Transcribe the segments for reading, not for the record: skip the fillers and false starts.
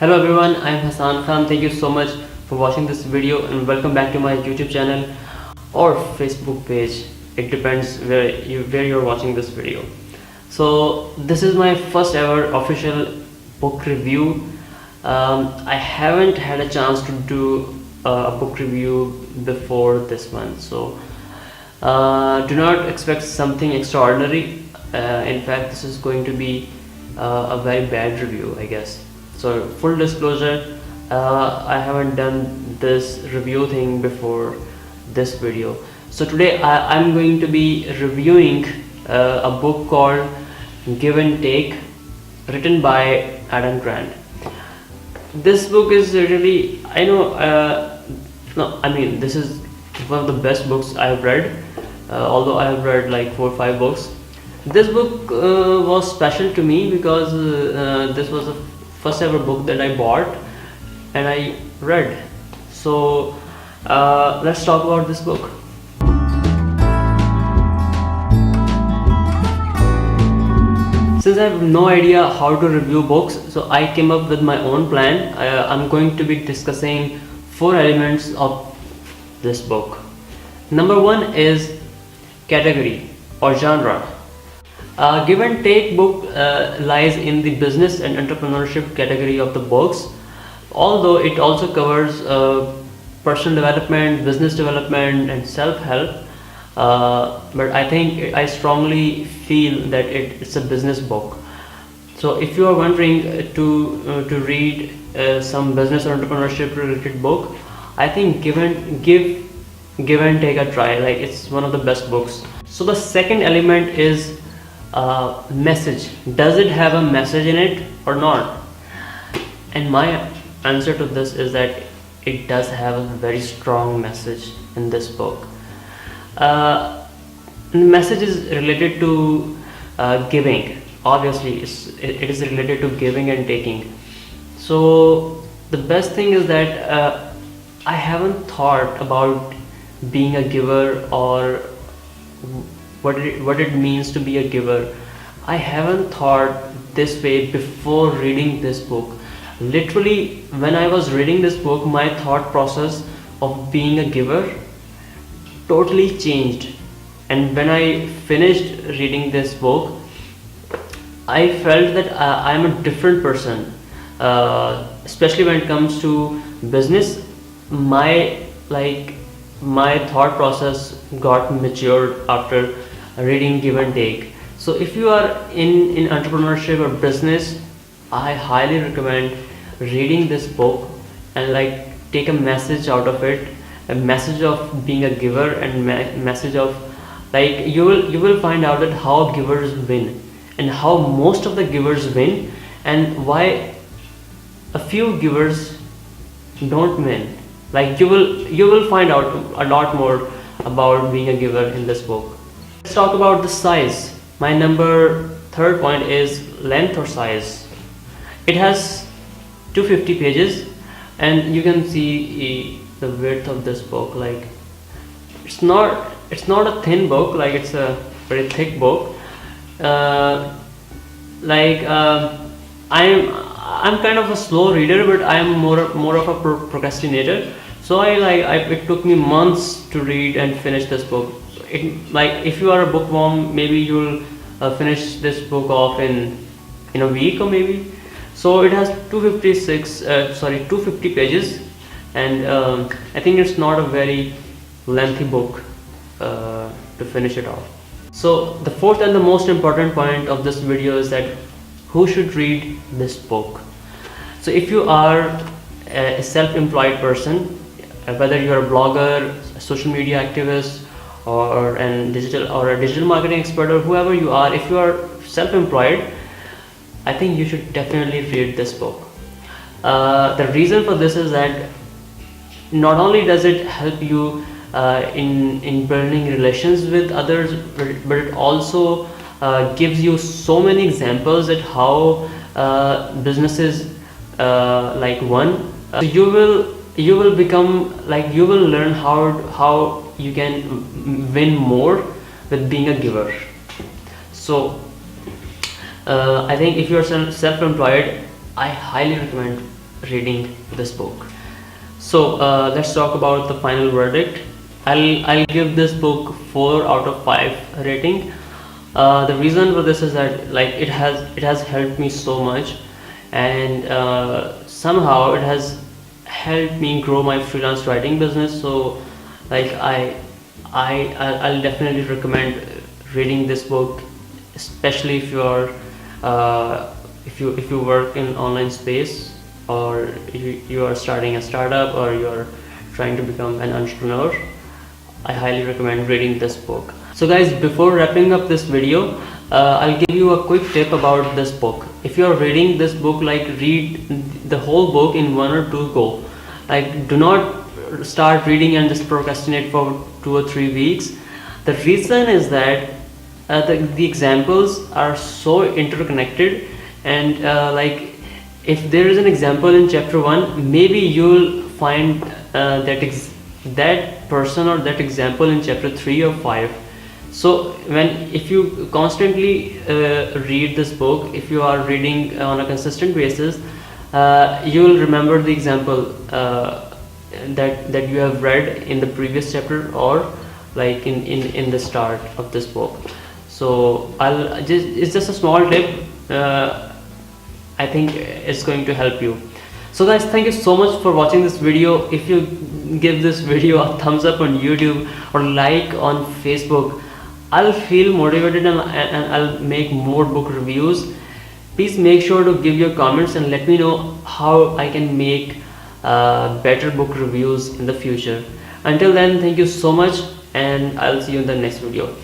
Hello everyone, I am Hassan Khan. Thank you so much for watching this video and welcome back to my YouTube channel or Facebook page. It depends where you're watching this video. So this is my first ever official book review. I haven't had a chance to do a book review before this one, so do not expect something extraordinary. In fact, this is going to be a very bad review, I guess. So full disclosure, I haven't done this review thing before this video. So today I'm going to be reviewing a book called Give and Take, written by Adam Grant. This book is really, I mean this is one of the best books I've read, although I have read like 4 or 5 books. This book was special to me because this was the first ever book that I bought and I read. So let's talk about this book. Since I have no idea how to review books, so I came up with my own plan. I'm going to be discussing 4 elements of this book. Number 1 is category or genre. Give and Take book lies in the business and entrepreneurship category of the books, although it also covers personal development, business development and self-help, but I strongly feel that it's a business book. So if you are wondering to read some business or entrepreneurship related book, I think Give and Take a try. Like, it's one of the best books. So the second element is message. Does it have a message in it or not? And my answer to this is that it does have a very strong message in this book. The message is related to giving. Obviously it is related to giving and taking. So the best thing is that I haven't thought about being a giver or what it means to be a giver. I haven't thought this way before reading this book. Literally, when I was reading this book, my thought process of being a giver totally changed. And when I finished reading this book, I felt that I'm a different person, especially when it comes to business. My thought process got matured after reading Give and Take. So if you are in entrepreneurship or business, I highly recommend reading this book and take a message out of it, a message of being a giver and message of you will find out that how givers win and how most of the givers win and why a few givers don't win. You will find out a lot more about being a giver in this book. Let's talk about the size. My third point is length or size. It has 250 pages and you can see the width of this book. It's not a thin book, it's a very thick book. I'm kind of a slow reader, but I'm more of a procrastinator. So it took me months to read and finish this book. If you are a bookworm, maybe you'll finish this book off in a week or maybe. So it has 250 pages, and I think it's not a very lengthy book to finish it off. So the fourth and the most important point of this video is that who should read this book. So if you are a self-employed person, whether you're a blogger, a social media activist, or a digital marketing expert, or whoever you are, if you are self-employed, I think you should definitely read this book. The reason for this is that not only does it help you in building relations with others, but it also gives you so many examples at how businesses won. So you will become you will learn how you can win more with being a giver. So I think if you are self-employed, I highly recommend reading this book. So let's talk about the final verdict. I'll give this book 4 out of 5 rating. The reason for this is that like it has helped me so much, and somehow it has helped me grow my freelance writing business. So like I'll definitely recommend reading this book, especially if you are if you work in online space, or you are starting a startup, or you are trying to become an entrepreneur. I highly recommend reading this book. So guys, before wrapping up this video, I'll give you a quick tip about this book. If you are reading this book, like read the whole book in 1 or 2 go. Like do not start reading and just procrastinate for 2 or 3 weeks. The reason is that the examples are so interconnected, and like if there is an example in chapter 1, maybe you'll find that person or that example in chapter 3 or 5. So if you constantly read this book, if you are reading on a consistent basis, you will remember the example that you have read in the previous chapter, or like in the start of this book. So it's just a small tip. I think it's going to help you. So guys, thank you so much for watching this video. If you give this video a thumbs up on YouTube or like on Facebook, I'll feel motivated, and I'll make more book reviews. Please make sure to give your comments and let me know how I can make better book reviews in the future. Until then, thank you so much, and I'll see you in the next video.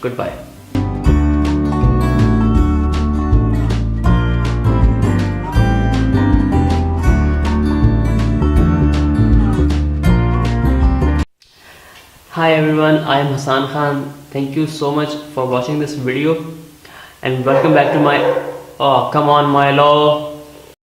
Goodbye. Hi everyone, I am Hassan Khan. Thank you so much for watching this video, and welcome back to my... Oh, come on Milo.